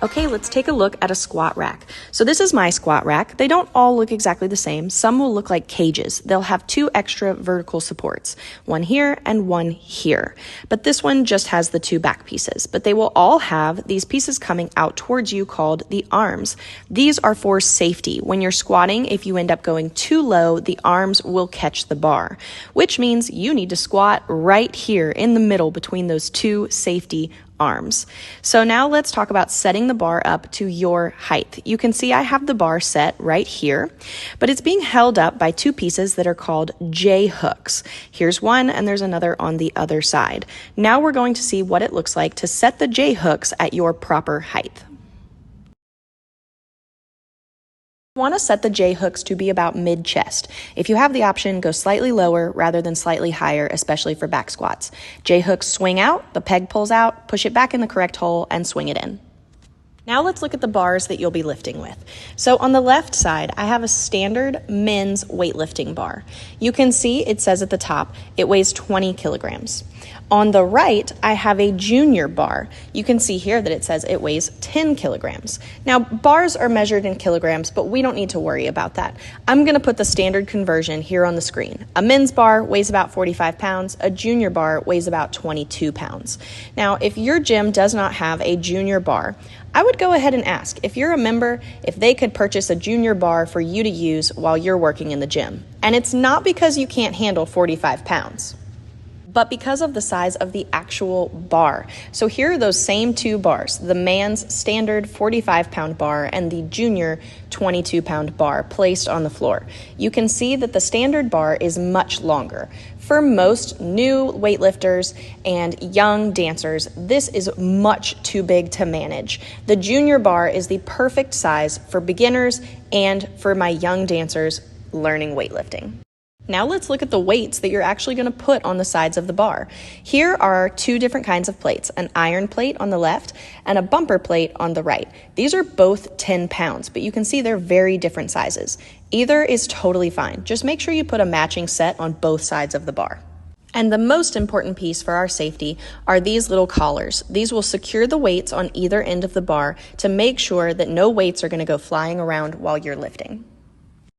Okay, let's take a look at a squat rack. So this is my squat rack. They don't all look exactly the same. Some will look like cages. They'll have two extra vertical supports, one here and one here. But this one just has the two back pieces. But they will all have these pieces coming out towards you called the arms. These are for safety. When you're squatting, if you end up going too low, the arms will catch the bar, which means you need to squat right here in the middle between those two safety arms. So now let's talk about setting the bar up to your height. You can see I have the bar set right here, but it's being held up by two pieces that are called J hooks. Here's one and there's another on the other side. Now we're going to see what it looks like to set the J hooks at your proper height. You want to set the J hooks to be about mid-chest. If you have the option, go slightly lower rather than slightly higher, especially for back squats. J hooks swing out, the peg pulls out, push it back in the correct hole, and swing it in. Now let's look at the bars that you'll be lifting with. So on the left side, I have a standard men's weightlifting bar. You can see it says at the top, it weighs 20 kilograms. On the right, I have a junior bar. You can see here that it says it weighs 10 kilograms. Now, bars are measured in kilograms, but we don't need to worry about that. I'm going to put the standard conversion here on the screen. A men's bar weighs about 45 pounds. A junior bar weighs about 22 pounds. Now, if your gym does not have a junior bar, I would go ahead and ask if you're a member if they could purchase a junior bar for you to use while you're working in the gym. And it's not because you can't handle 45 pounds. But because of the size of the actual bar. So here are those same two bars, the man's standard 45-pound bar and the junior 22-pound bar placed on the floor. You can see that the standard bar is much longer. For most new weightlifters and young dancers, this is much too big to manage. The junior bar is the perfect size for beginners and for my young dancers learning weightlifting. Now let's look at the weights that you're actually going to put on the sides of the bar. Here are two different kinds of plates, an iron plate on the left and a bumper plate on the right. These are both 10 pounds, but you can see they're very different sizes. Either is totally fine. Just make sure you put a matching set on both sides of the bar. And the most important piece for our safety are these little collars. These will secure the weights on either end of the bar to make sure that no weights are going to go flying around while you're lifting.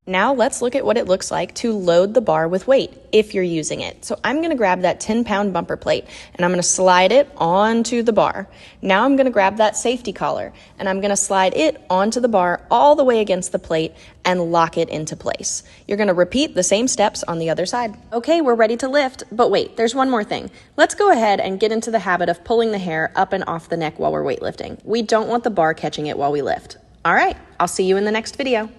Now let's look at what it looks like to load the bar with weight if you're using it. So I'm going to grab that 10-pound bumper plate and I'm going to slide it onto the bar. Now I'm going to grab that safety collar and I'm going to slide it onto the bar all the way against the plate and lock it into place. You're going to repeat the same steps on the other side. Okay, we're ready to lift, but wait, there's one more thing. Let's go ahead and get into the habit of pulling the hair up and off the neck while we're weightlifting. We don't want the bar catching it while we lift. All right, I'll see you in the next video.